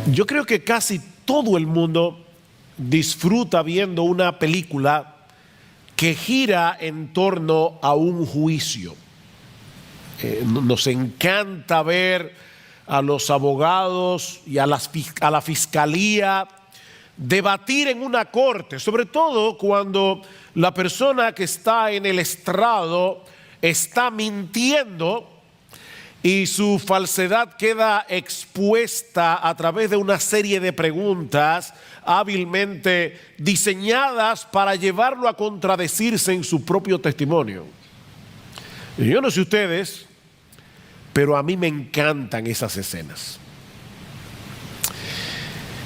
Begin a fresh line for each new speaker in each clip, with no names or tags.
Yo creo que casi todo el mundo disfruta viendo una película que gira en torno a un juicio. Nos encanta ver a los abogados y a la fiscalía debatir en una corte, sobre todo cuando la persona que está en el estrado está mintiendo y su falsedad queda expuesta a través de una serie de preguntas hábilmente diseñadas para llevarlo a contradecirse en su propio testimonio. Y yo no sé ustedes, pero a mí me encantan esas escenas.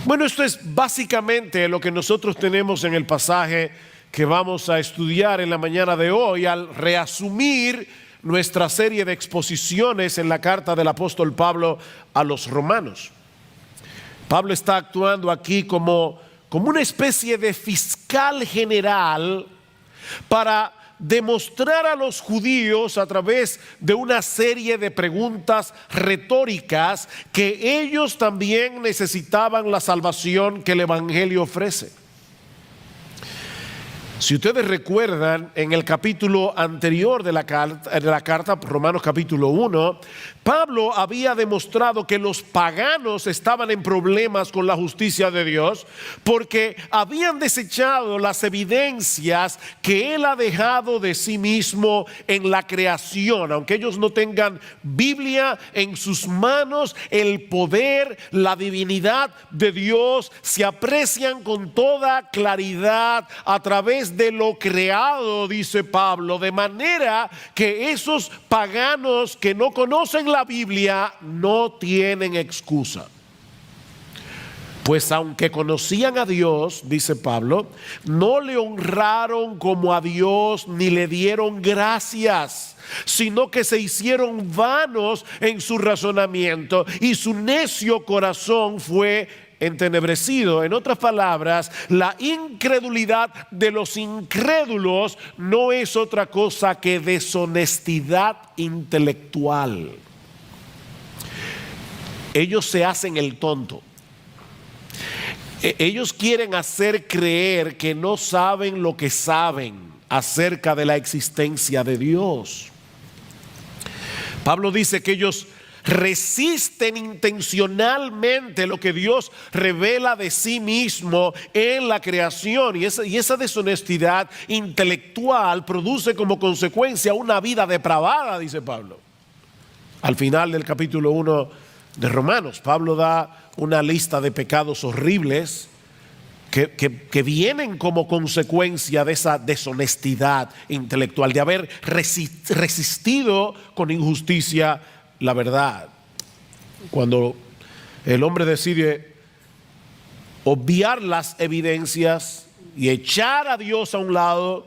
Bueno, esto es básicamente lo que nosotros tenemos en el pasaje que vamos a estudiar en la mañana de hoy al reasumir nuestra serie de exposiciones en la carta del apóstol Pablo a los romanos. Pablo está actuando aquí como una especie de fiscal general para demostrar a los judíos a través de una serie de preguntas retóricas que ellos también necesitaban la salvación que el Evangelio ofrece. Si ustedes recuerdan, en el capítulo anterior de la carta, Romanos capítulo 1, Pablo había demostrado que los paganos estaban en problemas con la justicia de Dios porque habían desechado las evidencias que Él ha dejado de sí mismo en la creación. Aunque ellos no tengan Biblia en sus manos, el poder, la divinidad de Dios se aprecian con toda claridad a través de lo creado, dice Pablo, de manera que esos paganos que no conocen la Biblia no tienen excusa. Pues aunque conocían a Dios, dice Pablo, no le honraron como a Dios ni le dieron gracias, sino que se hicieron vanos en su razonamiento y su necio corazón fue entenebrecido. En otras palabras, la incredulidad de los incrédulos no es otra cosa que deshonestidad intelectual. Ellos se hacen el tonto. Ellos quieren hacer creer que no saben lo que saben acerca de la existencia de Dios. Pablo dice que ellos resisten intencionalmente lo que Dios revela de sí mismo en la creación, y esa deshonestidad intelectual produce como consecuencia una vida depravada, dice Pablo. Al final del capítulo 1 de Romanos, Pablo da una lista de pecados horribles que vienen como consecuencia de esa deshonestidad intelectual, de haber resistido con injusticia la verdad. Cuando el hombre decide obviar las evidencias y echar a Dios a un lado,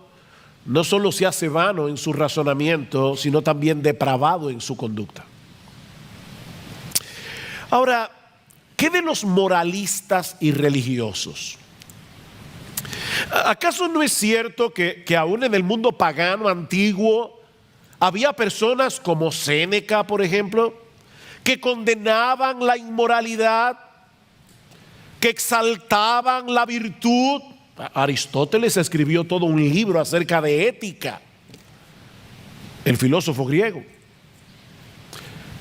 no solo se hace vano en su razonamiento, sino también depravado en su conducta. Ahora, ¿qué de los moralistas y religiosos? ¿Acaso no es cierto que aún en el mundo pagano antiguo había personas como Séneca, por ejemplo, que condenaban la inmoralidad, que exaltaban la virtud? Aristóteles escribió todo un libro acerca de ética, el filósofo griego.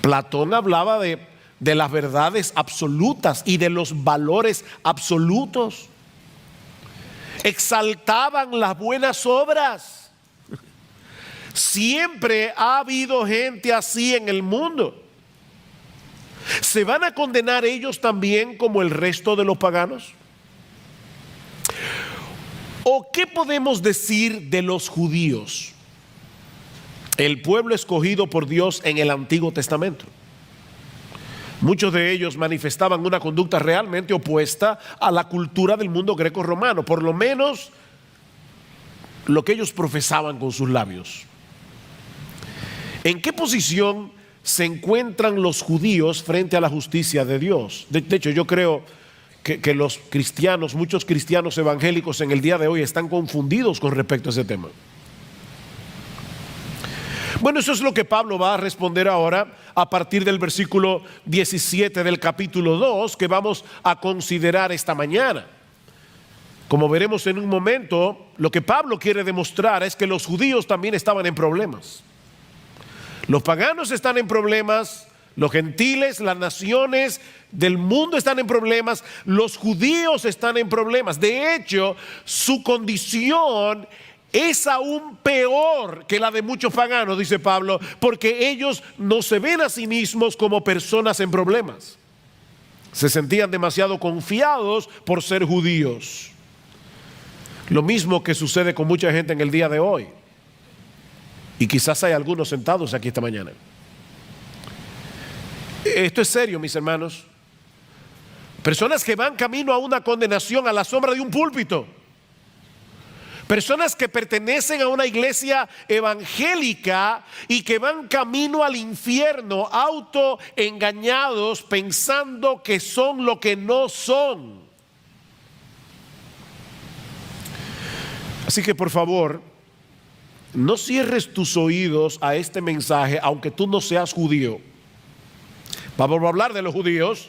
Platón hablaba de las verdades absolutas y de los valores absolutos. Exaltaban las buenas obras. Siempre ha habido gente así en el mundo. ¿Se van a condenar ellos también como el resto de los paganos? ¿O qué podemos decir de los judíos, el pueblo escogido por Dios en el Antiguo Testamento? Muchos de ellos manifestaban una conducta realmente opuesta a la cultura del mundo greco-romano, por lo menos lo que ellos profesaban con sus labios. ¿En qué posición se encuentran los judíos frente a la justicia de Dios? De hecho, yo creo que los cristianos, muchos cristianos evangélicos en el día de hoy están confundidos con respecto a ese tema. Bueno, eso es lo que Pablo va a responder ahora a partir del versículo 17 del capítulo 2 que vamos a considerar esta mañana. Como veremos en un momento, lo que Pablo quiere demostrar es que los judíos también estaban en problemas. Los paganos están en problemas, los gentiles, las naciones del mundo están en problemas, los judíos están en problemas. De hecho, su condición es aún peor que la de muchos paganos, dice Pablo, porque ellos no se ven a sí mismos como personas en problemas. Se sentían demasiado confiados por ser judíos. Lo mismo que sucede con mucha gente en el día de hoy. Y quizás hay algunos sentados aquí esta mañana. Esto es serio, mis hermanos. Personas que van camino a una condenación a la sombra de un púlpito. Personas que pertenecen a una iglesia evangélica y que van camino al infierno, autoengañados, pensando que son lo que no son. Así que por favor, no cierres tus oídos a este mensaje, aunque tú no seas judío. Vamos a hablar de los judíos,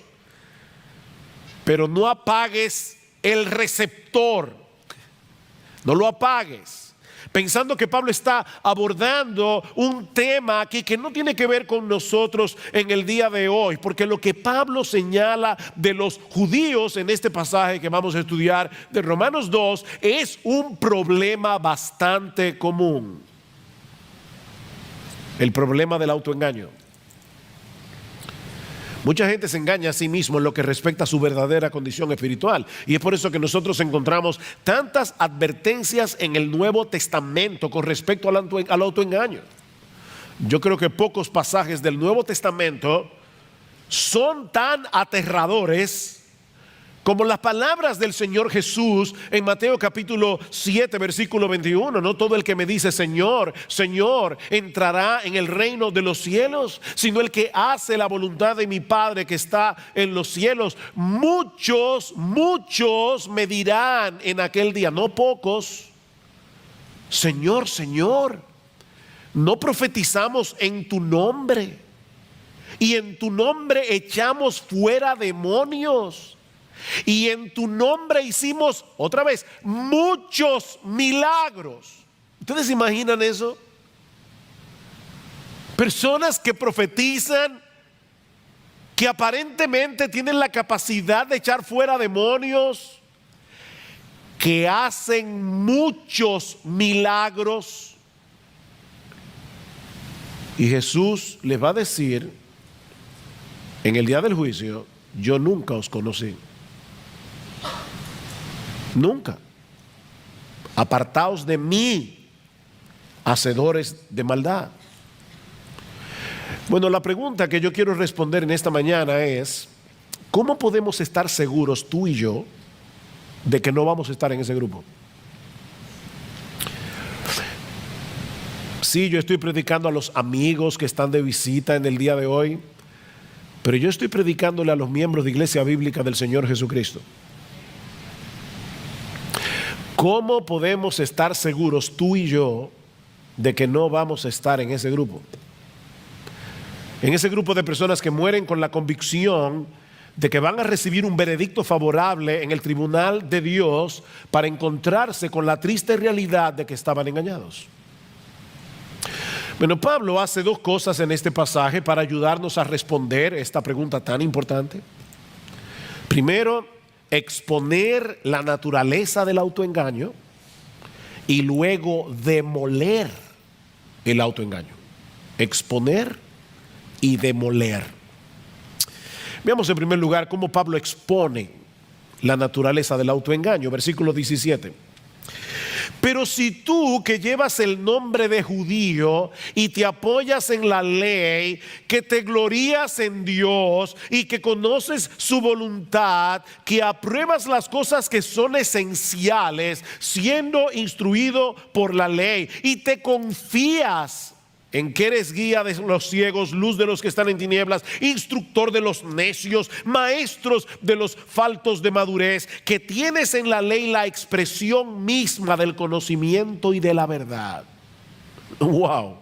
pero no apagues el receptor. No lo apagues, pensando que Pablo está abordando un tema aquí que no tiene que ver con nosotros en el día de hoy, porque lo que Pablo señala de los judíos en este pasaje que vamos a estudiar de Romanos 2 es un problema bastante común. El problema del autoengaño. Mucha gente se engaña a sí mismo en lo que respecta a su verdadera condición espiritual. Y es por eso que nosotros encontramos tantas advertencias en el Nuevo Testamento con respecto al autoengaño. Yo creo que pocos pasajes del Nuevo Testamento son tan aterradores como las palabras del Señor Jesús en Mateo capítulo 7 versículo 21. No todo el que me dice Señor, Señor entrará en el reino de los cielos, sino el que hace la voluntad de mi Padre que está en los cielos. Muchos me dirán en aquel día, no pocos, Señor, Señor, no profetizamos en tu nombre y en tu nombre echamos fuera demonios. Y en tu nombre hicimos, otra vez, muchos milagros. ¿Ustedes se imaginan eso? Personas que profetizan, que aparentemente tienen la capacidad de echar fuera demonios, que hacen muchos milagros. Y Jesús les va a decir en el día del juicio: yo nunca os conocí. Nunca. Apartaos de mí, hacedores de maldad. Bueno, la pregunta que yo quiero responder en esta mañana es: ¿cómo podemos estar seguros tú y yo de que no vamos a estar en ese grupo? Sí, yo estoy predicando a los amigos que están de visita en el día de hoy, pero yo estoy predicándole a los miembros de Iglesia Bíblica del Señor Jesucristo. ¿Cómo podemos estar seguros tú y yo de que no vamos a estar en ese grupo? En ese grupo de personas que mueren con la convicción de que van a recibir un veredicto favorable en el tribunal de Dios para encontrarse con la triste realidad de que estaban engañados. Bueno, Pablo hace dos cosas en este pasaje para ayudarnos a responder esta pregunta tan importante. Primero, exponer la naturaleza del autoengaño y luego demoler el autoengaño. Exponer y demoler. Veamos en primer lugar cómo Pablo expone la naturaleza del autoengaño. Versículo 17. Pero si tú, que llevas el nombre de judío y te apoyas en la ley, que te glorías en Dios y que conoces su voluntad, que apruebas las cosas que son esenciales, siendo instruido por la ley, y te confías en que eres guía de los ciegos, luz de los que están en tinieblas, instructor de los necios, maestros de los faltos de madurez, que tienes en la ley la expresión misma del conocimiento y de la verdad. Wow.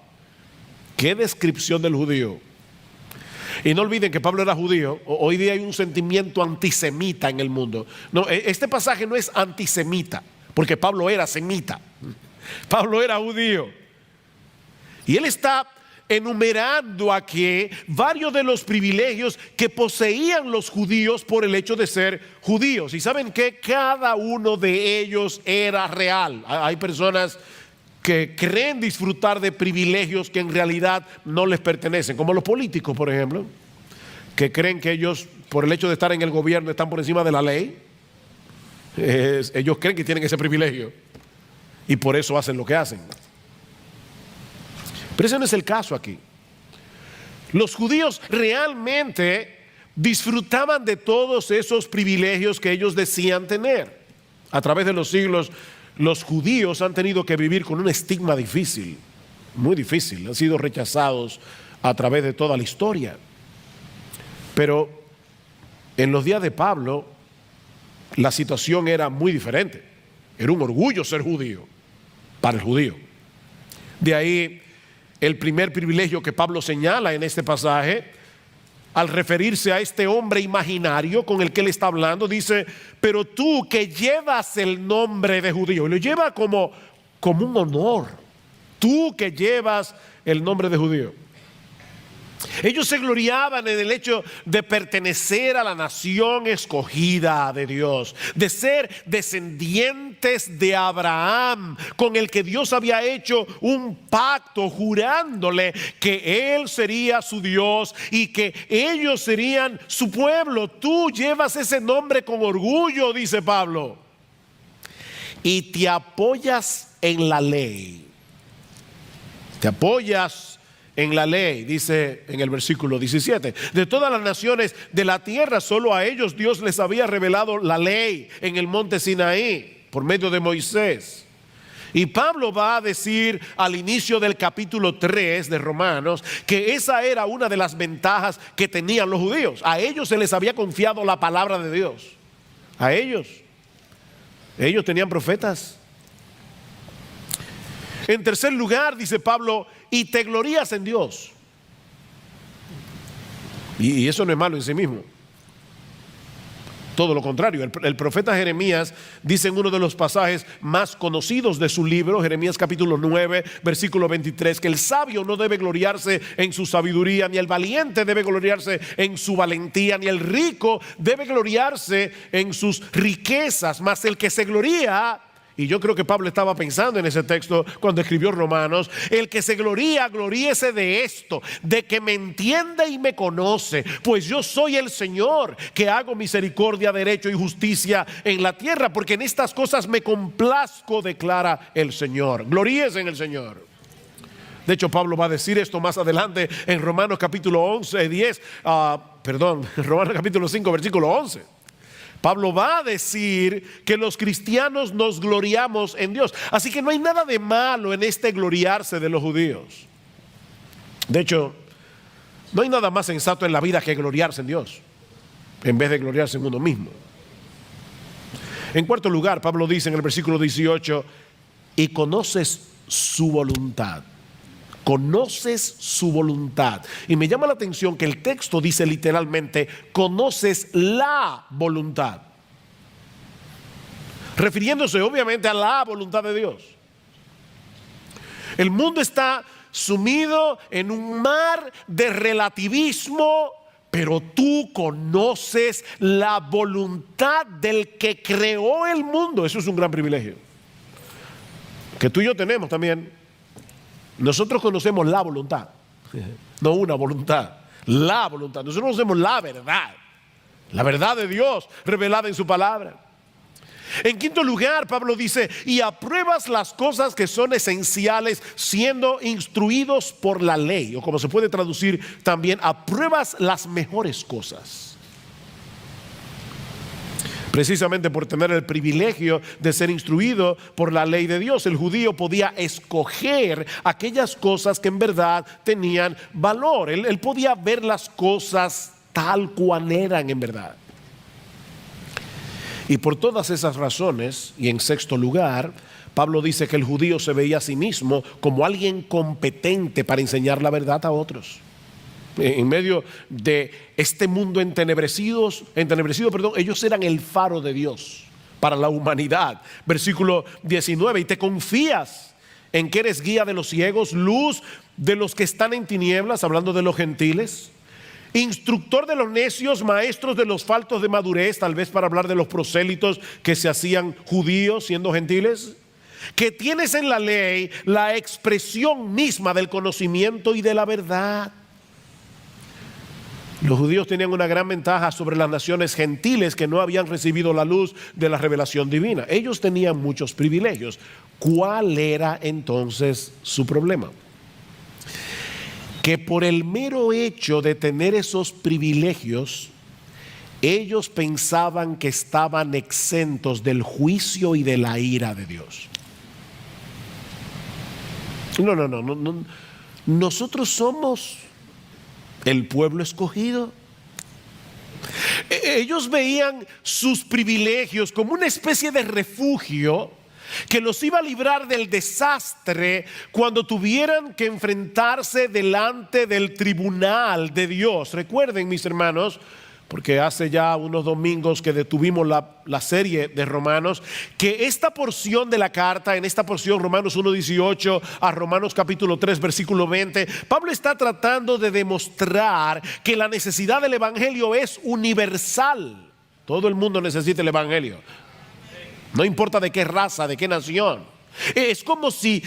qué descripción del judío. Y no olviden que Pablo era judío. Hoy día hay un sentimiento antisemita en el mundo. No, este pasaje no es antisemita, porque Pablo era semita. Pablo era judío. Y él está enumerando aquí varios de los privilegios que poseían los judíos por el hecho de ser judíos. Y saben que cada uno de ellos era real. Hay personas que creen disfrutar de privilegios que en realidad no les pertenecen, como los políticos, por ejemplo, que creen que ellos, por el hecho de estar en el gobierno, están por encima de la ley. Ellos creen que tienen ese privilegio y por eso hacen lo que hacen. Pero ese no es el caso aquí. Los judíos realmente disfrutaban de todos esos privilegios que ellos decían tener. A través de los siglos, los judíos han tenido que vivir con un estigma difícil, muy difícil. Han sido rechazados a través de toda la historia. Pero en los días de Pablo, la situación era muy diferente. Era un orgullo ser judío, para el judío. De ahí el primer privilegio que Pablo señala en este pasaje, al referirse a este hombre imaginario con el que él está hablando, dice: pero tú que llevas el nombre de judío, y lo lleva como un honor, tú que llevas el nombre de judío. Ellos se gloriaban en el hecho de pertenecer a la nación escogida de Dios, de ser descendientes de Abraham, con el que Dios había hecho un pacto jurándole que Él sería su Dios y que ellos serían su pueblo. Tú llevas ese nombre con orgullo, dice Pablo, y te apoyas en la ley. Te apoyas en la ley, dice en el versículo 17. De todas las naciones de la tierra, solo a ellos Dios les había revelado la ley en el monte Sinaí por medio de Moisés. Y Pablo va a decir al inicio del capítulo 3 de Romanos que esa era una de las ventajas que tenían los judíos. A ellos se les había confiado la palabra de Dios. A ellos tenían profetas. En tercer lugar, dice Pablo, y te glorías en Dios. Y eso no es malo en sí mismo. Todo lo contrario, el profeta Jeremías dice en uno de los pasajes más conocidos de su libro, Jeremías capítulo 9, versículo 23, que el sabio no debe gloriarse en su sabiduría, ni el valiente debe gloriarse en su valentía, ni el rico debe gloriarse en sus riquezas, mas el que se gloría, y yo creo que Pablo estaba pensando en ese texto cuando escribió Romanos, el que se gloría, gloríese de esto, de que me entiende y me conoce, pues yo soy el Señor, que hago misericordia, derecho y justicia en la tierra, porque en estas cosas me complazco, declara el Señor. Gloríese en el Señor. De hecho, Pablo va a decir esto más adelante en Romanos capítulo 5, versículo 11. Pablo va a decir que los cristianos nos gloriamos en Dios. Así que no hay nada de malo en este gloriarse de los judíos. De hecho, no hay nada más sensato en la vida que gloriarse en Dios, en vez de gloriarse en uno mismo. En cuarto lugar, Pablo dice en el versículo 18, y conoces su voluntad. Conoces su voluntad. Y me llama la atención que el texto dice literalmente, conoces la voluntad, refiriéndose obviamente a la voluntad de Dios. El mundo está sumido en un mar de relativismo, pero tú conoces la voluntad del que creó el mundo. Eso es un gran privilegio que tú y yo tenemos también. Nosotros conocemos la voluntad, no una voluntad, la voluntad. Nosotros conocemos la verdad de Dios revelada en su palabra. En quinto lugar, Pablo dice, y apruebas las cosas que son esenciales siendo instruidos por la ley, o como se puede traducir también, apruebas las mejores cosas. Precisamente por tener el privilegio de ser instruido por la ley de Dios, el judío podía escoger aquellas cosas que en verdad tenían valor. Él podía ver las cosas tal cual eran en verdad. Y por todas esas razones, y en sexto lugar, Pablo dice que el judío se veía a sí mismo como alguien competente para enseñar la verdad a otros. En medio de este mundo entenebrecido, ellos eran el faro de Dios para la humanidad. Versículo 19, y te confías en que eres guía de los ciegos, luz de los que están en tinieblas, hablando de los gentiles, instructor de los necios, maestros de los faltos de madurez, tal vez para hablar de los prosélitos que se hacían judíos siendo gentiles, que tienes en la ley la expresión misma del conocimiento y de la verdad. Los judíos tenían una gran ventaja sobre las naciones gentiles que no habían recibido la luz de la revelación divina. Ellos tenían muchos privilegios. ¿Cuál era entonces su problema? Que por el mero hecho de tener esos privilegios, ellos pensaban que estaban exentos del juicio y de la ira de Dios. No. Nosotros somos el pueblo escogido. Ellos veían sus privilegios como una especie de refugio que los iba a librar del desastre cuando tuvieran que enfrentarse delante del tribunal de Dios. Recuerden, mis hermanos, porque hace ya unos domingos que detuvimos la serie de Romanos, que esta porción de la carta, en esta porción Romanos 1:18 a Romanos capítulo 3 versículo 20, Pablo está tratando de demostrar que la necesidad del evangelio es universal. Todo el mundo necesita el evangelio, no importa de qué raza, de qué nación. Es como si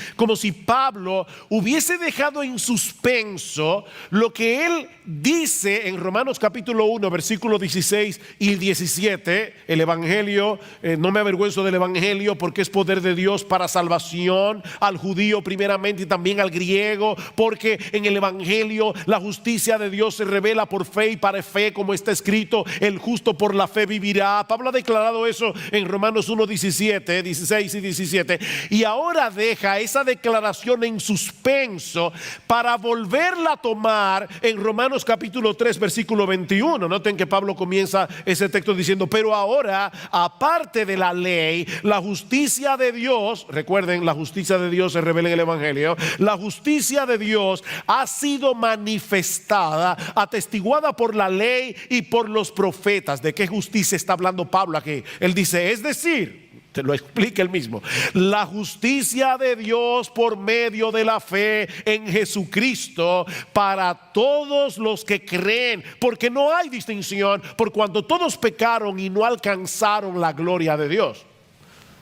Pablo hubiese dejado en suspenso lo que él dice en Romanos capítulo 1 versículos 16 y 17. El evangelio, no me avergüenzo del evangelio porque es poder de Dios para salvación al judío primeramente y también al griego, porque en el evangelio la justicia de Dios se revela por fe y para fe, como está escrito, el justo por la fe vivirá. Pablo ha declarado eso en Romanos 1, 16 y 17. Y ahora deja esa declaración en suspenso para volverla a tomar en Romanos capítulo 3 versículo 21. Noten que Pablo comienza ese texto diciendo: pero ahora, aparte de la ley, la justicia de Dios, recuerden, la justicia de Dios se revela en el evangelio, la justicia de Dios ha sido manifestada, atestiguada por la ley y por los profetas. ¿De qué justicia está hablando Pablo aquí? Él dice, es decir, te lo explica él mismo, la justicia de Dios por medio de la fe en Jesucristo para todos los que creen, porque no hay distinción, por cuanto todos pecaron y no alcanzaron la gloria de Dios.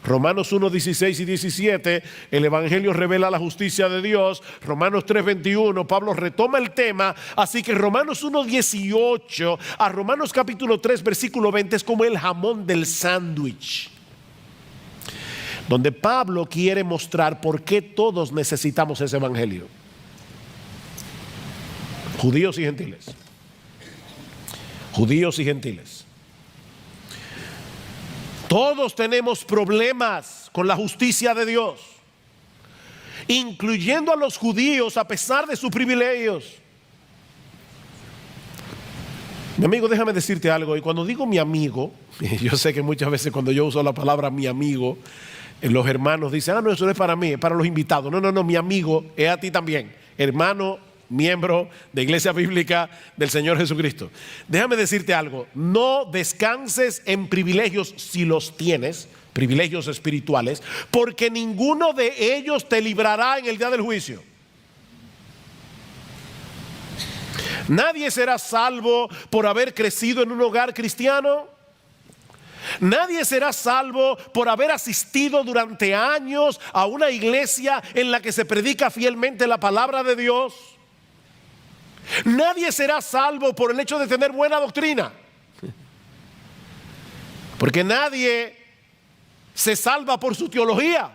Romanos 1, 16 y 17, el evangelio revela la justicia de Dios. Romanos 3, 21, Pablo retoma el tema. Así que Romanos 1, 18 a Romanos capítulo 3 versículo 20 es como el jamón del sándwich, donde Pablo quiere mostrar por qué todos necesitamos ese evangelio, judíos y gentiles. Judíos y gentiles. Todos tenemos problemas con la justicia de Dios, incluyendo a los judíos a pesar de sus privilegios. Mi amigo, déjame decirte algo, y cuando digo mi amigo, yo sé que muchas veces cuando yo uso la palabra mi amigo, los hermanos dicen, no, eso no es para mí, es para los invitados. No, mi amigo es a ti también, hermano, miembro de Iglesia Bíblica del Señor Jesucristo. Déjame decirte algo, no descanses en privilegios si los tienes, privilegios espirituales, porque ninguno de ellos te librará en el día del juicio. Nadie será salvo por haber crecido en un hogar cristiano. Nadie será salvo por haber asistido durante años a una iglesia en la que se predica fielmente la palabra de Dios. Nadie será salvo por el hecho de tener buena doctrina, porque nadie se salva por su teología.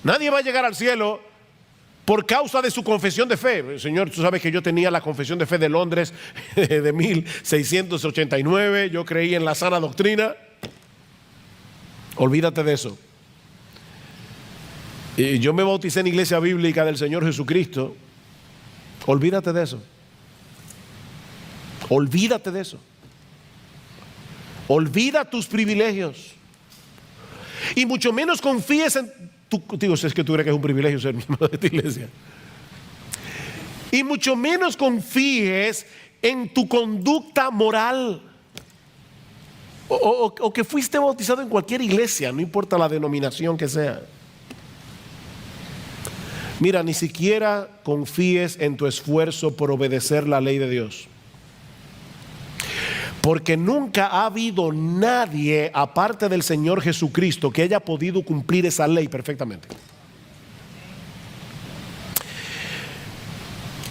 Nadie va a llegar al cielo por causa de su confesión de fe. Señor, tú sabes que yo tenía la confesión de fe de Londres de 1689. Yo creí en la sana doctrina. Olvídate de eso. Y yo me bauticé en Iglesia Bíblica del Señor Jesucristo. Olvídate de eso. Olvídate de eso. Olvida tus privilegios Y mucho menos confíes en tu, digo, si es que tú crees que es un privilegio ser miembro de esta iglesia. Y mucho menos confíes en tu conducta moral. O que fuiste bautizado en cualquier iglesia, no importa la denominación que sea. Mira, ni siquiera confíes en tu esfuerzo por obedecer la ley de Dios. Porque nunca ha habido nadie, aparte del Señor Jesucristo, que haya podido cumplir esa ley perfectamente.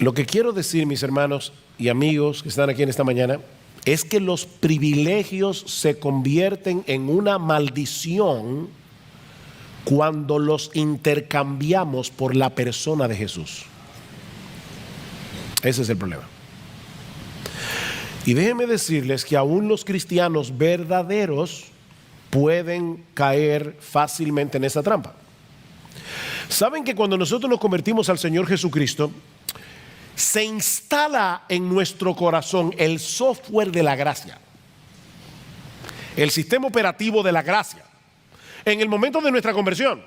Lo que quiero decir, mis hermanos y amigos que están aquí en esta mañana, es que los privilegios se convierten en una maldición cuando los intercambiamos por la persona de Jesús. Ese es el problema. Y déjenme decirles que aún los cristianos verdaderos pueden caer fácilmente en esa trampa. ¿Saben que cuando nosotros nos convertimos al Señor Jesucristo, se instala en nuestro corazón el software de la gracia, el sistema operativo de la gracia, en el momento de nuestra conversión?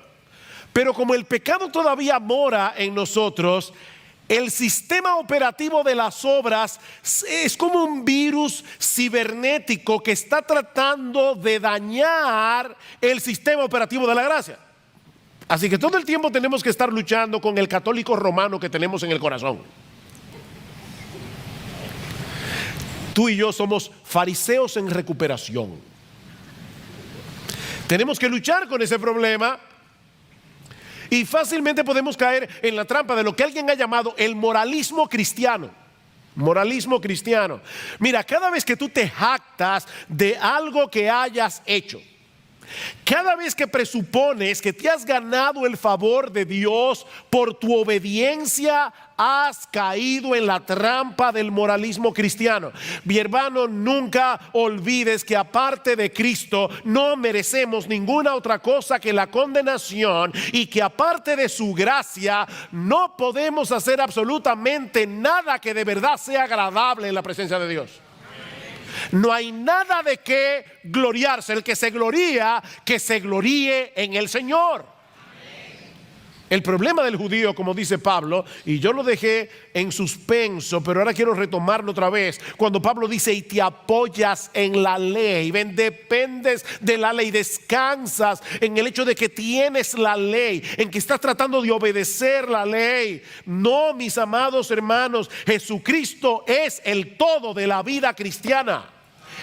Pero como el pecado todavía mora en nosotros, el sistema operativo de las obras es como un virus cibernético que está tratando de dañar el sistema operativo de la gracia. Así que todo el tiempo tenemos que estar luchando con el católico romano que tenemos en el corazón. Tú y yo somos fariseos en recuperación. Tenemos que luchar con ese problema y fácilmente podemos caer en la trampa de lo que alguien ha llamado el moralismo cristiano. Moralismo cristiano. Mira, cada vez que tú te jactas de algo que hayas hecho, cada vez que presupones que te has ganado el favor de Dios por tu obediencia, has caído en la trampa del moralismo cristiano. Mi hermano, nunca olvides que aparte de Cristo no merecemos ninguna otra cosa que la condenación, y que aparte de su gracia no podemos hacer absolutamente nada que de verdad sea agradable en la presencia de Dios. No hay nada de qué gloriarse. El que se gloría, que se gloríe en el Señor. El problema del judío, como dice Pablo, y yo lo dejé en suspenso, pero ahora quiero retomarlo otra vez, cuando Pablo dice: y te apoyas en la ley, ven, dependes de la ley, descansas en el hecho de que tienes la ley, en que estás tratando de obedecer la ley. No, mis amados hermanos, Jesucristo es el todo de la vida cristiana.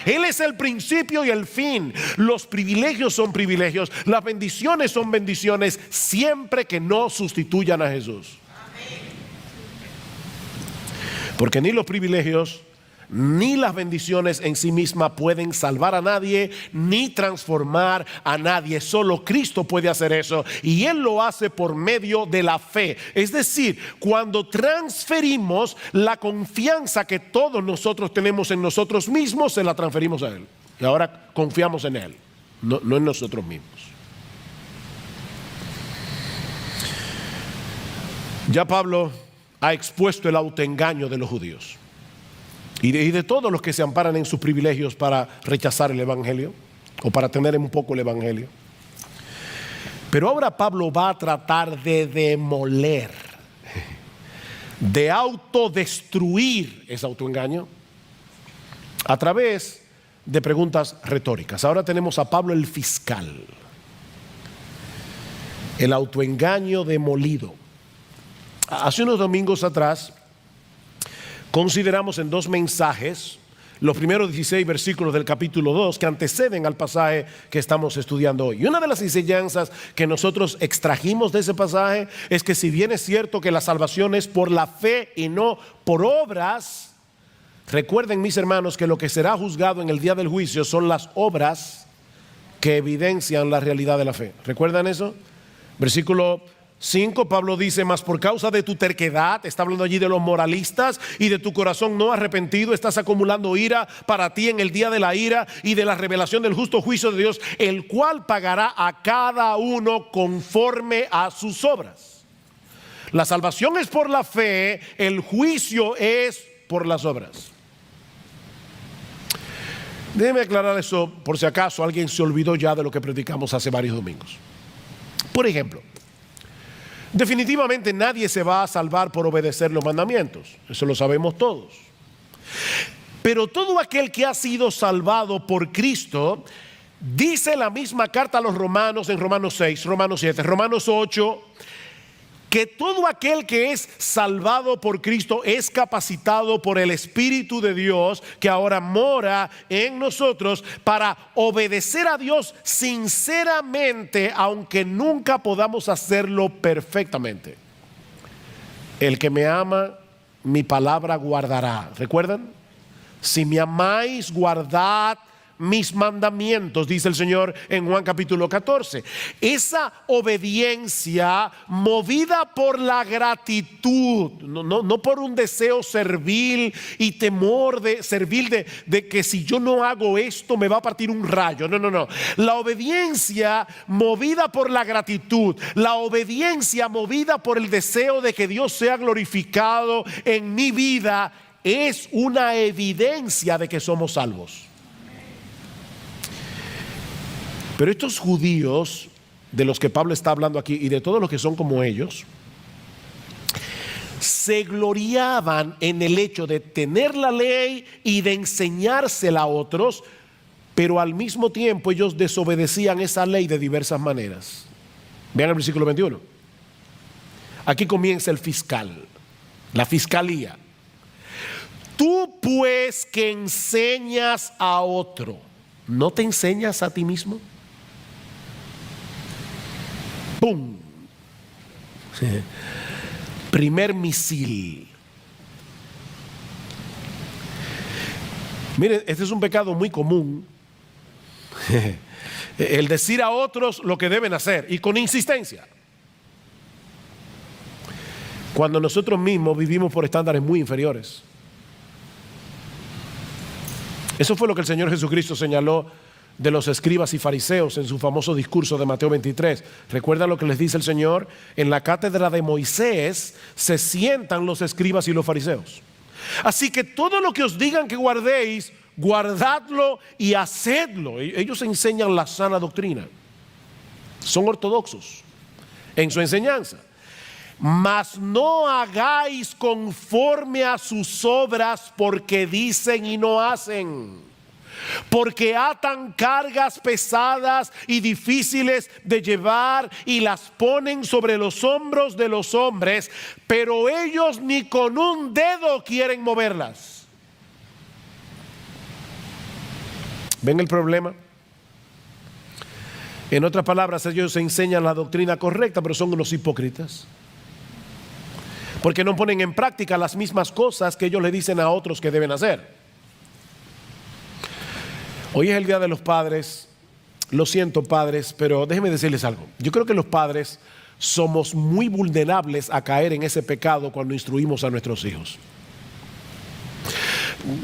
Él es el principio y el fin. Los privilegios son privilegios, las bendiciones son bendiciones, siempre que no sustituyan a Jesús. Porque ni los privilegios ni las bendiciones en sí mismas pueden salvar a nadie ni transformar a nadie. Solo Cristo puede hacer eso, y Él lo hace por medio de la fe. Es decir, cuando transferimos la confianza que todos nosotros tenemos en nosotros mismos, se la transferimos a Él. Y ahora confiamos en Él, no en nosotros mismos. Ya Pablo ha expuesto el autoengaño de los judíos y de todos los que se amparan en sus privilegios para rechazar el evangelio o para tener un poco el evangelio. Pero ahora Pablo va a tratar de demoler, de autodestruir ese autoengaño a través de preguntas retóricas. Ahora tenemos a Pablo el fiscal, el autoengaño demolido. Hace unos domingos atrás consideramos en dos mensajes los primeros 16 versículos del capítulo 2 que anteceden al pasaje que estamos estudiando hoy. Y una de las enseñanzas que nosotros extrajimos de ese pasaje es que, si bien es cierto que la salvación es por la fe y no por obras, recuerden, mis hermanos, que lo que será juzgado en el día del juicio son las obras que evidencian la realidad de la fe. ¿Recuerdan eso? Versículo 5, Pablo dice: mas por causa de tu terquedad, está hablando allí de los moralistas, y de tu corazón no arrepentido, estás acumulando ira para ti en el día de la ira y de la revelación del justo juicio de Dios, el cual pagará a cada uno conforme a sus obras. La salvación es por la fe, el juicio es por las obras. Déjeme aclarar eso por si acaso alguien se olvidó ya de lo que predicamos hace varios domingos. Por ejemplo, definitivamente nadie se va a salvar por obedecer los mandamientos. Eso lo sabemos todos. Pero todo aquel que ha sido salvado por Cristo, dice la misma carta a los romanos en Romanos 6, Romanos 7, Romanos 8, que todo aquel que es salvado por Cristo es capacitado por el Espíritu de Dios que ahora mora en nosotros para obedecer a Dios sinceramente, aunque nunca podamos hacerlo perfectamente. El que me ama, mi palabra guardará. ¿Recuerdan? Si me amáis, guardad mis mandamientos, dice el Señor en Juan capítulo 14. Esa obediencia movida por la gratitud, no por un deseo servil y temor de servil de que si yo no hago esto me va a partir un rayo. No. La obediencia movida por la gratitud, la obediencia movida por el deseo de que Dios sea glorificado en mi vida, es una evidencia de que somos salvos. Pero estos judíos de los que Pablo está hablando aquí y de todos los que son como ellos, se gloriaban en el hecho de tener la ley y de enseñársela a otros, pero al mismo tiempo ellos desobedecían esa ley de diversas maneras. Vean el versículo 21. Aquí comienza el fiscal, la fiscalía. Tú pues que enseñas a otro, ¿no te enseñas a ti mismo? ¡Pum! Primer misil. Miren, este es un pecado muy común. El decir a otros lo que deben hacer y con insistencia, cuando nosotros mismos vivimos por estándares muy inferiores. Eso fue lo que el Señor Jesucristo señaló de los escribas y fariseos en su famoso discurso de Mateo 23. ¿Recuerdan lo que les dice el Señor? En la cátedra de Moisés se sientan los escribas y los fariseos. Así que todo lo que os digan que guardéis, guardadlo y hacedlo. Ellos enseñan la sana doctrina. Son ortodoxos en su enseñanza. Mas no hagáis conforme a sus obras, porque dicen y no hacen. Porque atan cargas pesadas y difíciles de llevar y las ponen sobre los hombros de los hombres, pero ellos ni con un dedo quieren moverlas. ¿Ven el problema? En otras palabras, ellos enseñan la doctrina correcta, pero son unos hipócritas, porque no ponen en práctica las mismas cosas que ellos le dicen a otros que deben hacer. Hoy es el Día de los Padres. Lo siento, padres, pero déjenme decirles algo. Yo creo que los padres somos muy vulnerables a caer en ese pecado cuando instruimos a nuestros hijos.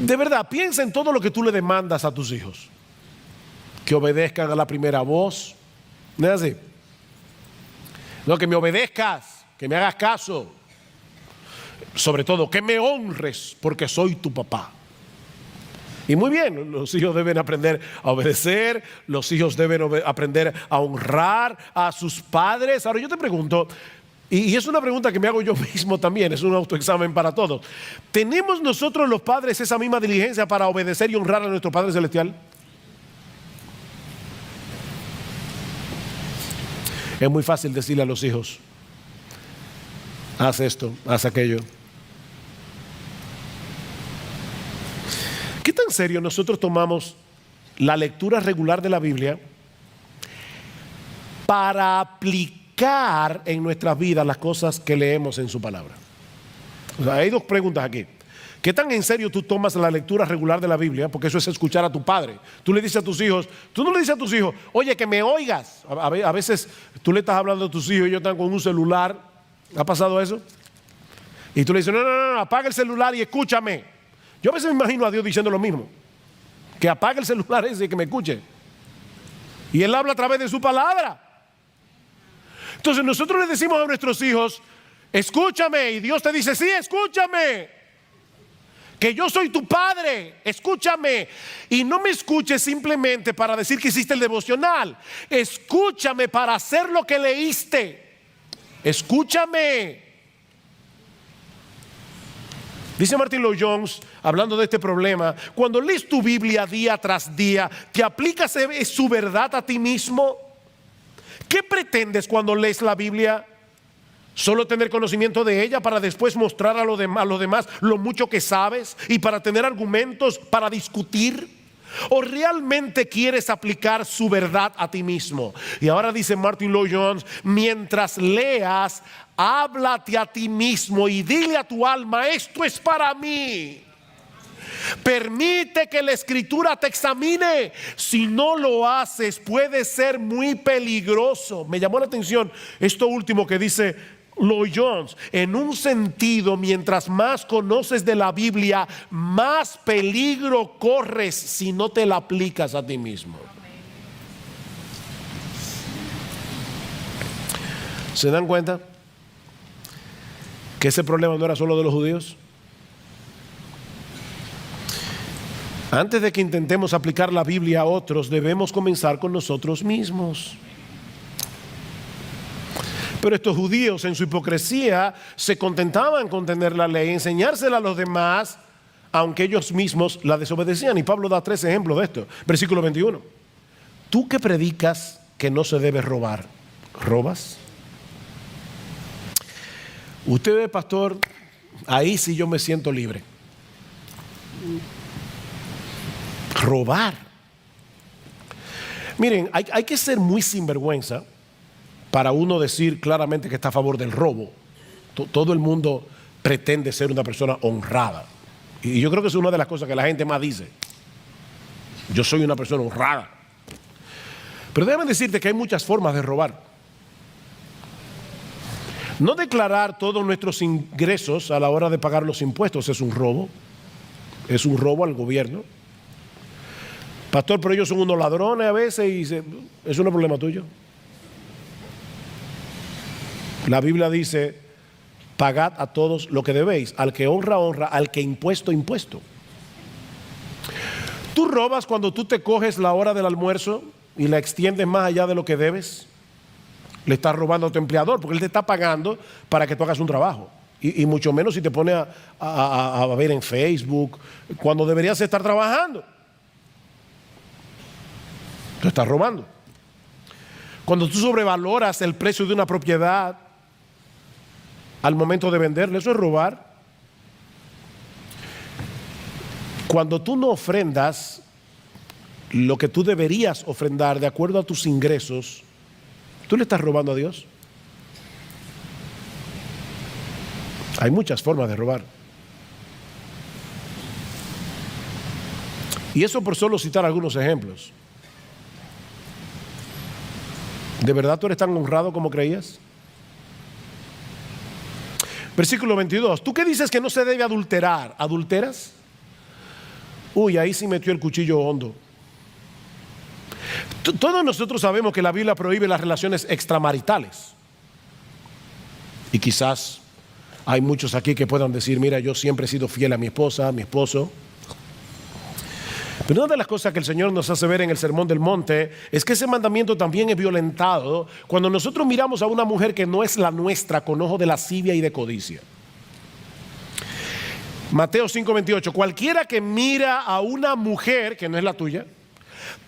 De verdad, piensa en todo lo que tú le demandas a tus hijos. Que obedezcan a la primera voz. ¿No es así? No, que me obedezcas, que me hagas caso. Sobre todo, que me honres porque soy tu papá. Y muy bien, los hijos deben aprender a obedecer, los hijos deben aprender a honrar a sus padres. Ahora yo te pregunto, y es una pregunta que me hago yo mismo también, es un autoexamen para todos. ¿Tenemos nosotros los padres esa misma diligencia para obedecer y honrar a nuestro Padre Celestial? Es muy fácil decirle a los hijos, haz esto, haz aquello. ¿Qué tan serio nosotros tomamos la lectura regular de la Biblia para aplicar en nuestras vidas las cosas que leemos en su palabra? O sea, hay dos preguntas aquí. ¿Qué tan en serio tú tomas la lectura regular de la Biblia? Porque eso es escuchar a tu padre. Tú le dices a tus hijos, tú no le dices a tus hijos, oye, que me oigas. A veces tú le estás hablando a tus hijos y ellos están con un celular. ¿Ha pasado eso? Y tú le dices, no, apaga el celular y escúchame. Yo a veces me imagino a Dios diciendo lo mismo, que apague el celular ese y que me escuche. Y Él habla a través de su palabra. Entonces nosotros le decimos a nuestros hijos, escúchame, y Dios te dice, sí, escúchame. que yo soy tu padre. Escúchame. Y no me escuches simplemente para decir que hiciste el devocional. Escúchame para hacer lo que leíste. Escúchame. Dice Martin Lloyd-Jones, hablando de este problema: cuando lees tu Biblia día tras día, ¿te aplicas su verdad a ti mismo? ¿Qué pretendes cuando lees la Biblia? ¿Solo tener conocimiento de ella para después mostrar a los demás lo mucho que sabes y para tener argumentos para discutir? ¿O realmente quieres aplicar su verdad a ti mismo? Y ahora dice Martin Lloyd-Jones: mientras leas, háblate a ti mismo y dile a tu alma: esto es para mí. Permite que la escritura te examine. Si no lo haces, puede ser muy peligroso. Me llamó la atención esto último que dice Lloyd-Jones: en un sentido, mientras más conoces de la Biblia, más peligro corres si no te la aplicas a ti mismo. ¿Se dan cuenta que ese problema no era solo de los judíos? Antes de que intentemos aplicar la Biblia a otros, debemos comenzar con nosotros mismos. Pero estos judíos, en su hipocresía, se contentaban con tener la ley, enseñársela a los demás, aunque ellos mismos la desobedecían. Y Pablo da 3 ejemplos de esto. Versículo 21. Tú que predicas que no se debe robar, ¿robas? Usted, pastor, ahí sí yo me siento libre. Robar. Miren, hay que ser muy sinvergüenza para uno decir claramente que está a favor del robo. Todo el mundo pretende ser una persona honrada. Y yo creo que es una de las cosas que la gente más dice: yo soy una persona honrada. Pero déjame decirte que hay muchas formas de robar. No declarar todos nuestros ingresos a la hora de pagar los impuestos es un robo. Es un robo al gobierno. Pastor, pero ellos son unos ladrones a veces y eso no es problema tuyo. La Biblia dice: pagad a todos lo que debéis. Al que honra, honra. Al que impuesto, impuesto. Tú robas cuando tú te coges la hora del almuerzo y la extiendes más allá de lo que debes. Le estás robando a tu empleador porque él te está pagando para que tú hagas un trabajo. Y mucho menos si te pones a ver en Facebook cuando deberías estar trabajando. Tú estás robando. Cuando tú sobrevaloras el precio de una propiedad al momento de venderle, eso es robar. Cuando tú no ofrendas lo que tú deberías ofrendar de acuerdo a tus ingresos, tú le estás robando a Dios. Hay muchas formas de robar. Y eso por solo citar algunos ejemplos. ¿De verdad tú eres tan honrado como creías? Versículo 22. ¿Tú qué dices que no se debe adulterar? ¿Adulteras? Uy, ahí sí metió el cuchillo hondo. Todos nosotros sabemos que la Biblia prohíbe las relaciones extramaritales. Y quizás hay muchos aquí que puedan decir: mira, yo siempre he sido fiel a mi esposa, a mi esposo. Pero una de las cosas que el Señor nos hace ver en el Sermón del Monte es que ese mandamiento también es violentado cuando nosotros miramos a una mujer que no es la nuestra con ojo de lascivia y de codicia. Mateo 5:28. Cualquiera que mira a una mujer que no es la tuya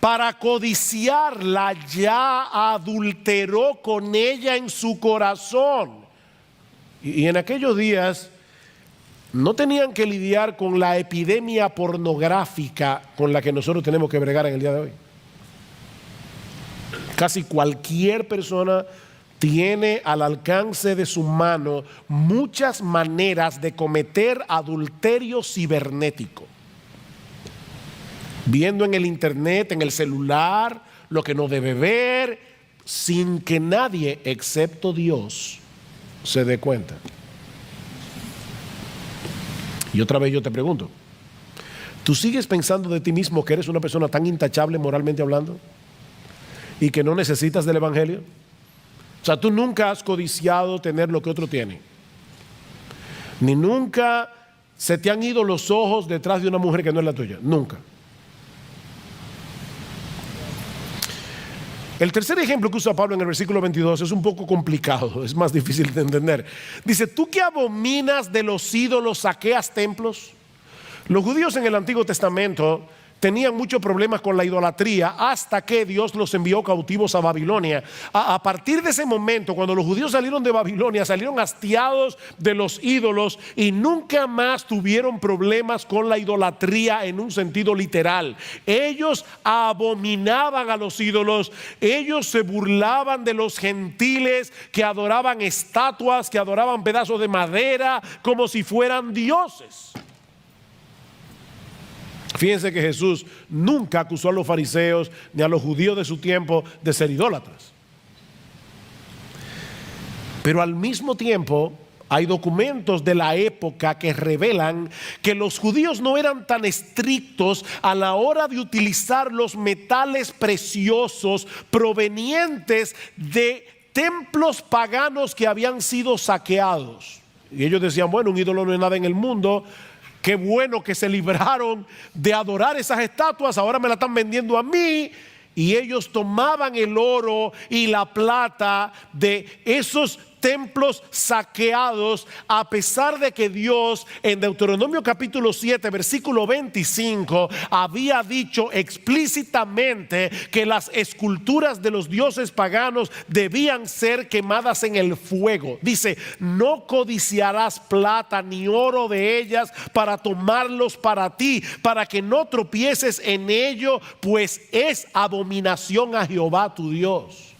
para codiciarla, ya adulteró con ella en su corazón. Y en aquellos días no tenían que lidiar con la epidemia pornográfica con la que nosotros tenemos que bregar en el día de hoy. Casi cualquier persona tiene al alcance de su mano muchas maneras de cometer adulterio cibernético. Viendo en el internet, en el celular, lo que no debe ver, sin que nadie, excepto Dios, se dé cuenta. Y otra vez yo te pregunto: ¿tú sigues pensando de ti mismo que eres una persona tan intachable moralmente hablando y que no necesitas del evangelio? O sea, tú nunca has codiciado tener lo que otro tiene, ni nunca se te han ido los ojos detrás de una mujer que no es la tuya? Nunca. El tercer ejemplo que usa Pablo en el versículo 22 es un poco complicado, es más difícil de entender. Dice: ¿tú que abominas de los ídolos saqueas templos? Los judíos en el Antiguo Testamento tenían muchos problemas con la idolatría hasta que Dios los envió cautivos a Babilonia. A partir de ese momento, cuando los judíos salieron de Babilonia, salieron hastiados de los ídolos y nunca más tuvieron problemas con la idolatría en un sentido literal. Ellos abominaban a los ídolos, ellos se burlaban de los gentiles que adoraban estatuas, que adoraban pedazos de madera como si fueran dioses. Fíjense que Jesús nunca acusó a los fariseos ni a los judíos de su tiempo de ser idólatras. Pero al mismo tiempo hay documentos de la época que revelan que los judíos no eran tan estrictos a la hora de utilizar los metales preciosos provenientes de templos paganos que habían sido saqueados. Y ellos decían: bueno, un ídolo no es nada en el mundo. Qué bueno que se libraron de adorar esas estatuas, ahora me la están vendiendo a mí. Y ellos tomaban el oro y la plata de esos templos saqueados, a pesar de que Dios en Deuteronomio capítulo 7 versículo 25 había dicho explícitamente que las esculturas de los dioses paganos debían ser quemadas en el fuego. Dice: no codiciarás plata ni oro de ellas para tomarlos para ti, para que no tropieces en ello, pues es abominación a Jehová tu Dios.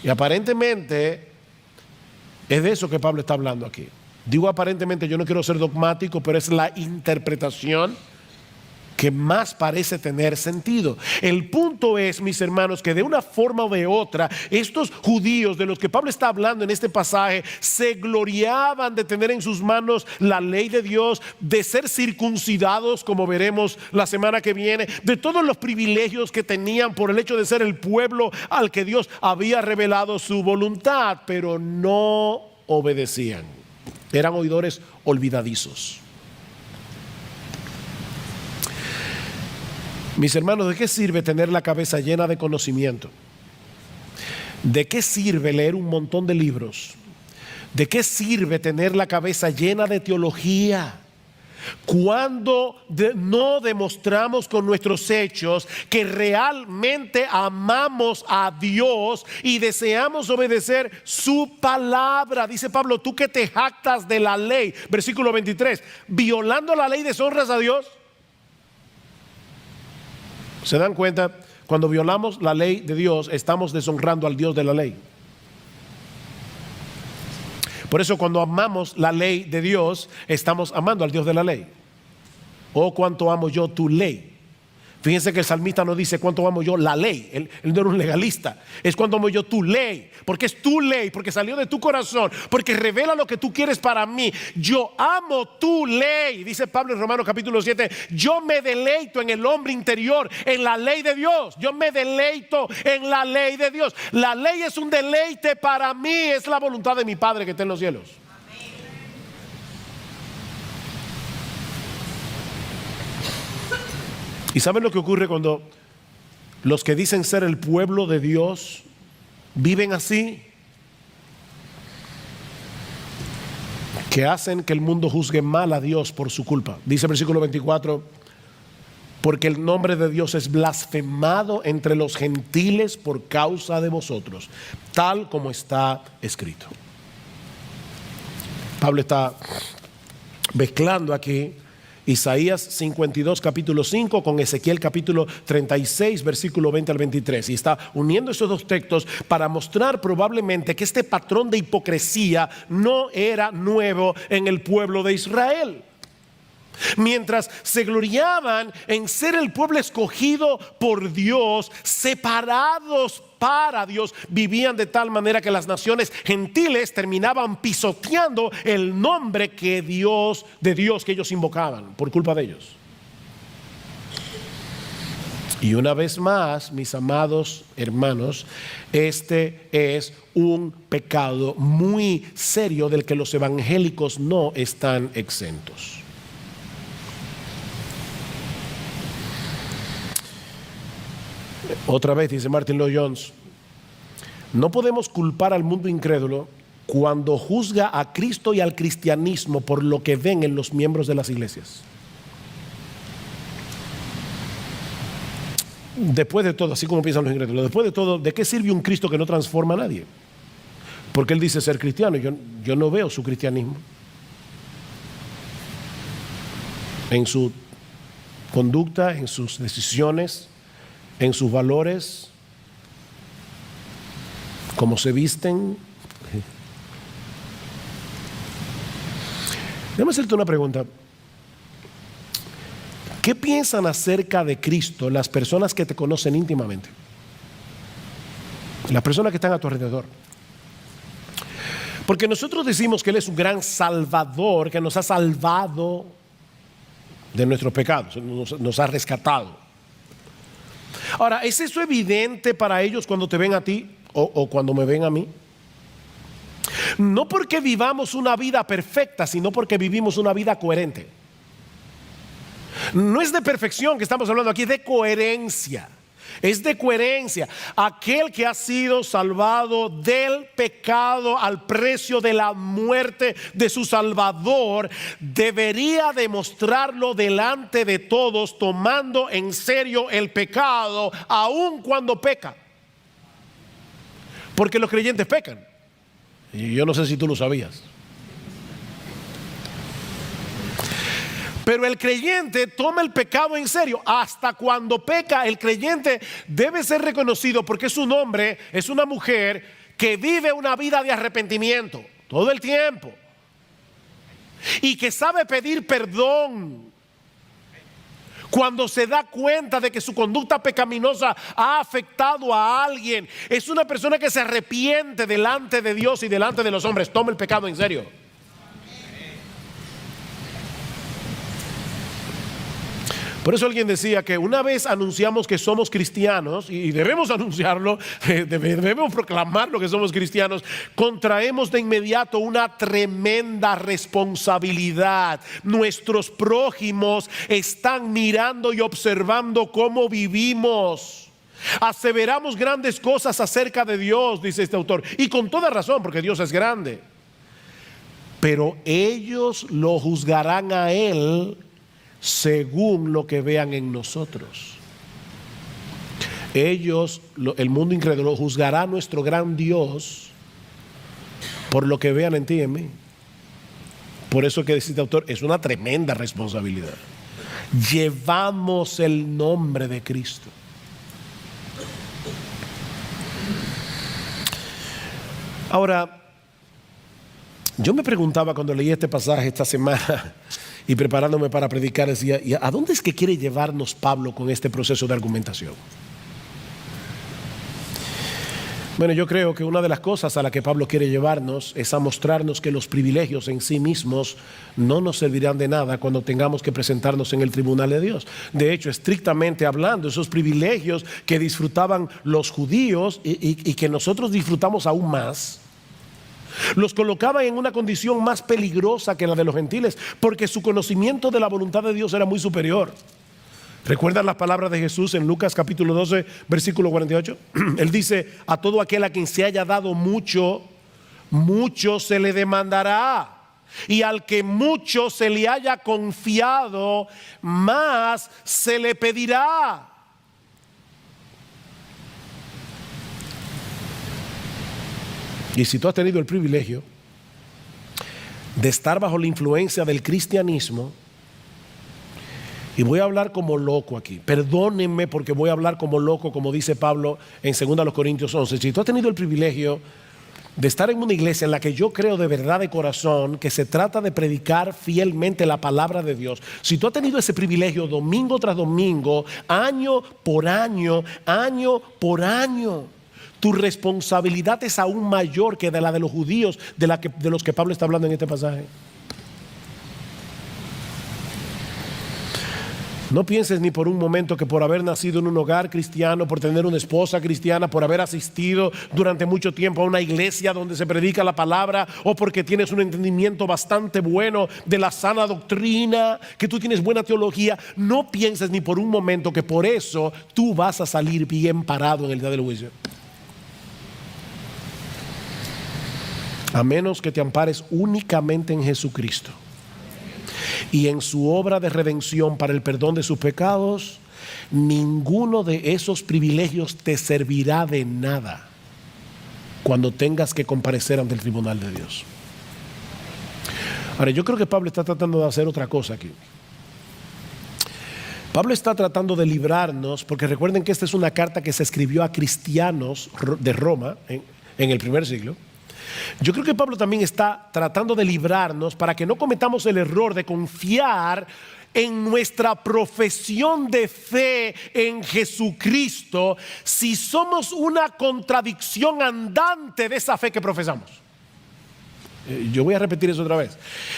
Y aparentemente es de eso que Pablo está hablando aquí. Digo aparentemente, yo no quiero ser dogmático, pero es la interpretación que más parece tener sentido. El punto es, mis hermanos, que de una forma o de otra, estos judíos de los que Pablo está hablando en este pasaje se gloriaban de tener en sus manos la ley de Dios, de ser circuncidados, como veremos la semana que viene, de todos los privilegios que tenían por el hecho de ser el pueblo al que Dios había revelado su voluntad, pero no obedecían. Eran oidores olvidadizos. Mis hermanos, ¿de qué sirve tener la cabeza llena de conocimiento? ¿De qué sirve leer un montón de libros? ¿De qué sirve tener la cabeza llena de teología cuando no demostramos con nuestros hechos que realmente amamos a Dios y deseamos obedecer su palabra? Dice Pablo: tú que te jactas de la ley, versículo 23, violando la ley deshonras a Dios. ¿Se dan cuenta? Cuando violamos la ley de Dios, estamos deshonrando al Dios de la ley. Por eso, cuando amamos la ley de Dios, estamos amando al Dios de la ley. Oh, cuánto amo yo tu ley. Fíjense que el salmista no dice cuánto amo yo la ley. Él no era un legalista. Es cuánto amo yo tu ley. Porque es tu ley, porque salió de tu corazón, porque revela lo que tú quieres para mí. Yo amo tu ley. Dice Pablo en Romanos capítulo 7: yo me deleito en el hombre interior, en la ley de Dios. Yo me deleito en la ley de Dios. La ley es un deleite para mí. Es la voluntad de mi Padre que está en los cielos. ¿Y saben lo que ocurre cuando los que dicen ser el pueblo de Dios viven así? Que hacen que el mundo juzgue mal a Dios por su culpa. Dice el versículo 24: porque el nombre de Dios es blasfemado entre los gentiles por causa de vosotros, tal como está escrito. Pablo está mezclando aquí Isaías 52 capítulo 5 con Ezequiel capítulo 36 versículo 20 al 23, y está uniendo esos dos textos para mostrar probablemente que este patrón de hipocresía no era nuevo en el pueblo de Israel. Mientras se gloriaban en ser el pueblo escogido por Dios, separados para Dios, vivían de tal manera que las naciones gentiles terminaban pisoteando el nombre de Dios que ellos invocaban por culpa de ellos. Y una vez más, mis amados hermanos, este es un pecado muy serio del que los evangélicos no están exentos. Otra vez dice Martin Lloyd-Jones: no podemos culpar al mundo incrédulo cuando juzga a Cristo y al cristianismo por lo que ven en los miembros de las iglesias. Después de todo, así como piensan los incrédulos, después de todo, ¿de qué sirve un Cristo que no transforma a nadie? Porque él dice ser cristiano, yo no veo su cristianismo en su conducta, en sus decisiones, en sus valores, cómo se visten. Déjame hacerte una pregunta. ¿Qué piensan acerca de Cristo las personas que te conocen íntimamente? Las personas que están a tu alrededor. Porque nosotros decimos que Él es un gran salvador, que nos ha salvado de nuestros pecados, nos ha rescatado. Ahora, ¿es eso evidente para ellos cuando te ven a ti o cuando me ven a mí? No porque vivamos una vida perfecta, sino porque vivimos una vida coherente. No es de perfección que estamos hablando aquí, es de coherencia. Es de coherencia. Aquel que ha sido salvado del pecado al precio de la muerte de su Salvador debería demostrarlo delante de todos, tomando en serio el pecado, aun cuando peca. Porque los creyentes pecan. Y yo no sé si tú lo sabías. Pero el creyente toma el pecado en serio. Hasta cuando peca, el creyente debe ser reconocido porque es un hombre, es una mujer que vive una vida de arrepentimiento todo el tiempo y que sabe pedir perdón cuando se da cuenta de que su conducta pecaminosa ha afectado a alguien. Es una persona que se arrepiente delante de Dios y delante de los hombres. Toma el pecado en serio. Por eso alguien decía que una vez anunciamos que somos cristianos, y debemos anunciarlo, debemos proclamarlo que somos cristianos, contraemos de inmediato una tremenda responsabilidad. Nuestros prójimos están mirando y observando cómo vivimos. Aseveramos grandes cosas acerca de Dios, dice este autor, y con toda razón, porque Dios es grande. Pero ellos lo juzgarán a Él según lo que vean en nosotros. Ellos, el mundo incrédulo, juzgará a nuestro gran Dios por lo que vean en ti y en mí. Por eso que dice este autor, es una tremenda responsabilidad. Llevamos el nombre de Cristo. Ahora, yo me preguntaba cuando leí este pasaje esta semana y preparándome para predicar, decía, ¿y a dónde es que quiere llevarnos Pablo con este proceso de argumentación? Bueno, yo creo que una de las cosas a la que Pablo quiere llevarnos es a mostrarnos que los privilegios en sí mismos no nos servirán de nada cuando tengamos que presentarnos en el tribunal de Dios. De hecho, estrictamente hablando, esos privilegios que disfrutaban los judíos y que nosotros disfrutamos aún más, los colocaban en una condición más peligrosa que la de los gentiles, porque su conocimiento de la voluntad de Dios era muy superior. ¿Recuerdan las palabras de Jesús en Lucas capítulo 12, versículo 48? Él dice, a todo aquel a quien se haya dado mucho, mucho se le demandará. Y al que mucho se le haya confiado, más se le pedirá. Y si tú has tenido el privilegio de estar bajo la influencia del cristianismo, y voy a hablar como loco aquí, perdónenme porque voy a hablar como loco, como dice Pablo en 2 Corintios 11. Si tú has tenido el privilegio de estar en una iglesia en la que yo creo de verdad de corazón que se trata de predicar fielmente la palabra de Dios, si tú has tenido ese privilegio domingo tras domingo, año por año, año por año, tu responsabilidad es aún mayor que de la de los judíos de los que Pablo está hablando en este pasaje. No pienses ni por un momento que por haber nacido en un hogar cristiano, por tener una esposa cristiana, por haber asistido durante mucho tiempo a una iglesia donde se predica la palabra, o porque tienes un entendimiento bastante bueno de la sana doctrina, que tú tienes buena teología, no pienses ni por un momento que por eso tú vas a salir bien parado en el día del juicio. A menos que te ampares únicamente en Jesucristo y en su obra de redención para el perdón de sus pecados, ninguno de esos privilegios te servirá de nada cuando tengas que comparecer ante el tribunal de Dios. Ahora, yo creo que Pablo está tratando de hacer otra cosa aquí. Pablo está tratando de librarnos, porque recuerden que esta es una carta que se escribió a cristianos de Roma en el primer siglo. Yo creo que Pablo también está tratando de librarnos para que no cometamos el error de confiar en nuestra profesión de fe en Jesucristo si somos una contradicción andante de esa fe que profesamos. Yo voy a repetir eso otra vez.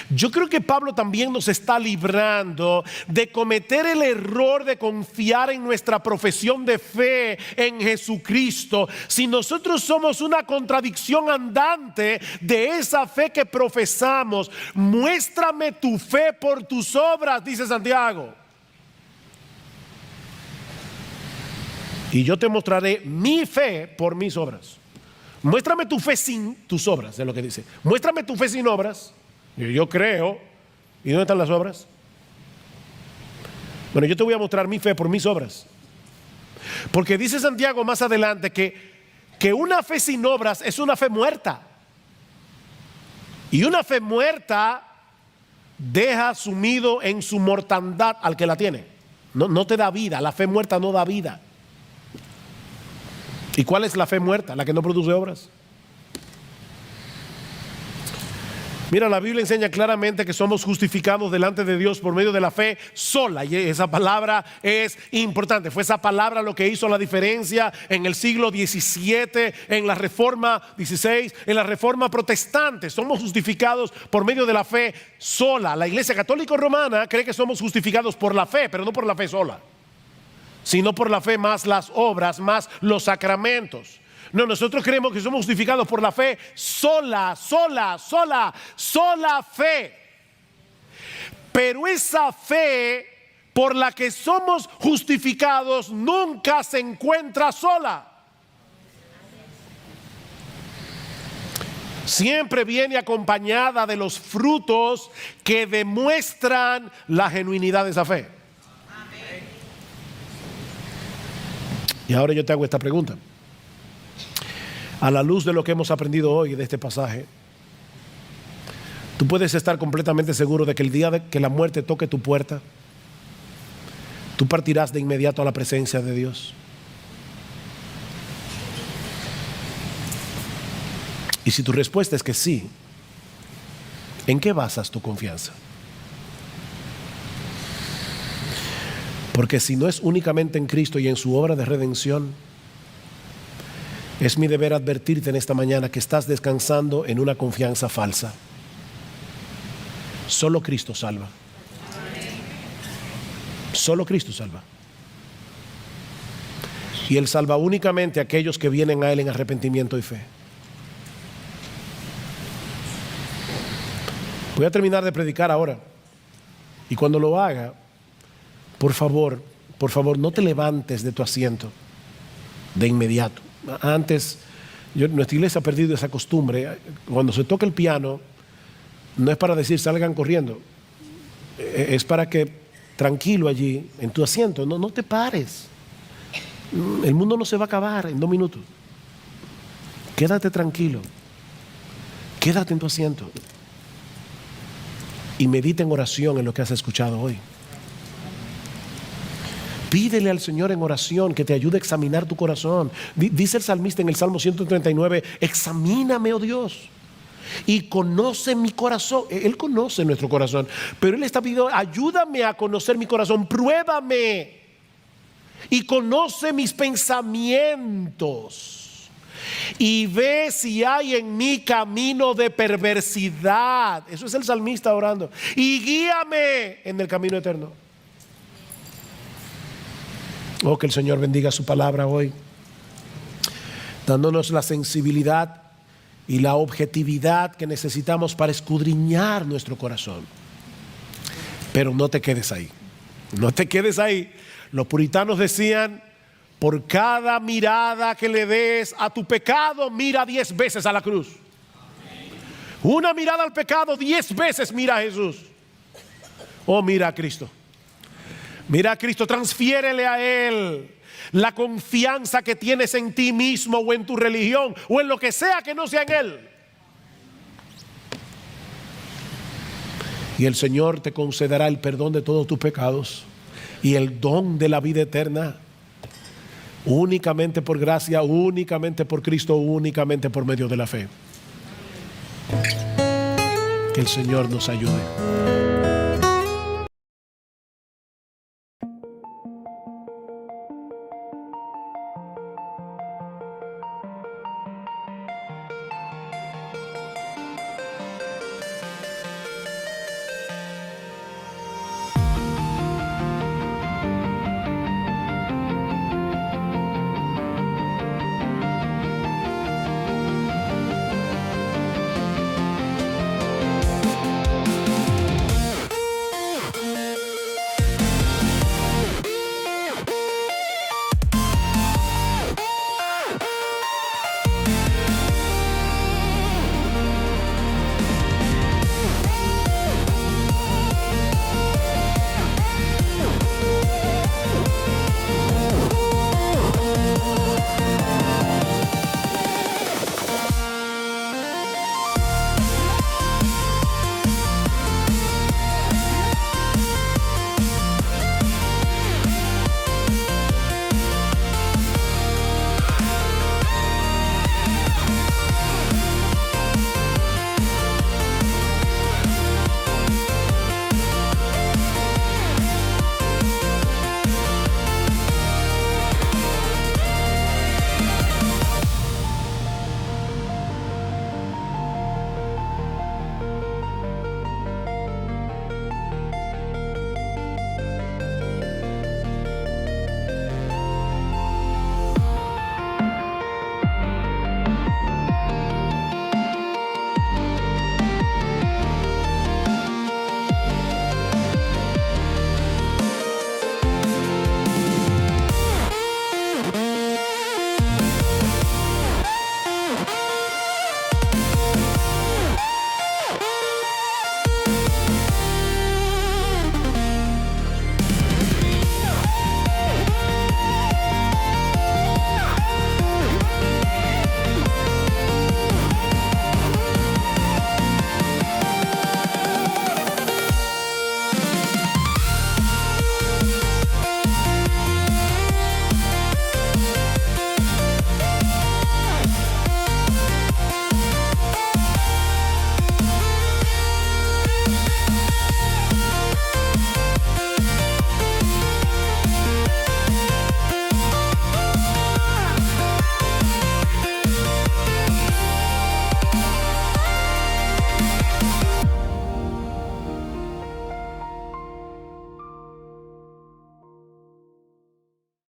Yo creo que Pablo también nos está librando de cometer el error de confiar en nuestra profesión de fe en Jesucristo si nosotros somos una contradicción andante de esa fe que profesamos. Muéstrame tu fe por tus obras, dice Santiago, y yo te mostraré mi fe por mis obras. Muéstrame tu fe sin tus obras, es lo que dice. Muéstrame tu fe sin obras. Yo creo. ¿Y dónde están las obras? Bueno, yo te voy a mostrar mi fe por mis obras. Porque dice Santiago más adelante que una fe sin obras es una fe muerta. Y una fe muerta deja sumido en su mortandad al que la tiene. No te da vida. La fe muerta no da vida. ¿Y cuál es la fe muerta? La que no produce obras. Mira, la Biblia enseña claramente que somos justificados delante de Dios por medio de la fe sola. Y esa palabra es importante. Fue esa palabra lo que hizo la diferencia en el siglo XVII, en la Reforma XVI, en la Reforma Protestante. Somos justificados por medio de la fe sola. La Iglesia Católica Romana cree que somos justificados por la fe, pero no por la fe sola, sino por la fe más las obras, más los sacramentos. No, nosotros creemos que somos justificados por la fe sola fe. Pero esa fe por la que somos justificados nunca se encuentra sola. Siempre viene acompañada de los frutos que demuestran la genuinidad de esa fe. Y ahora yo te hago esta pregunta. A la luz de lo que hemos aprendido hoy de este pasaje, tú puedes estar completamente seguro de que el día de que la muerte toque tu puerta, tú partirás de inmediato a la presencia de Dios. Y si tu respuesta es que sí, ¿en qué basas tu confianza? Porque si no es únicamente en Cristo y en su obra de redención, es mi deber advertirte en esta mañana que estás descansando en una confianza falsa. Solo Cristo salva. Solo Cristo salva. Y Él salva únicamente a aquellos que vienen a Él en arrepentimiento y fe. Voy a terminar de predicar ahora. Y cuando lo haga, por favor, no te levantes de tu asiento de inmediato. Antes, nuestra iglesia ha perdido esa costumbre. Cuando se toca el piano, no es para decir salgan corriendo. Es para que tranquilo allí, en tu asiento, no te pares. El mundo no se va a acabar en 2 minutos. Quédate tranquilo. Quédate en tu asiento. Y medita en oración en lo que has escuchado hoy. Pídele al Señor en oración que te ayude a examinar tu corazón. Dice el salmista en el Salmo 139, examíname, oh Dios, y conoce mi corazón. Él conoce nuestro corazón, pero Él está pidiendo, ayúdame a conocer mi corazón, pruébame y conoce mis pensamientos y ve si hay en mí camino de perversidad. Eso es el salmista orando. Y guíame en el camino eterno. Oh, que el Señor bendiga su palabra hoy, dándonos la sensibilidad y la objetividad que necesitamos para escudriñar nuestro corazón. Pero no te quedes ahí, no te quedes ahí. Los puritanos decían: por cada mirada que le des a tu pecado, mira 10 veces a la cruz. Una mirada al pecado, 10 veces mira a Jesús. Oh, mira a Cristo. Mira a Cristo, transfiérele a Él la confianza que tienes en ti mismo o en tu religión o en lo que sea que no sea en Él. Y el Señor te concederá el perdón de todos tus pecados y el don de la vida eterna, únicamente por gracia, únicamente por Cristo, únicamente por medio de la fe. Que el Señor nos ayude.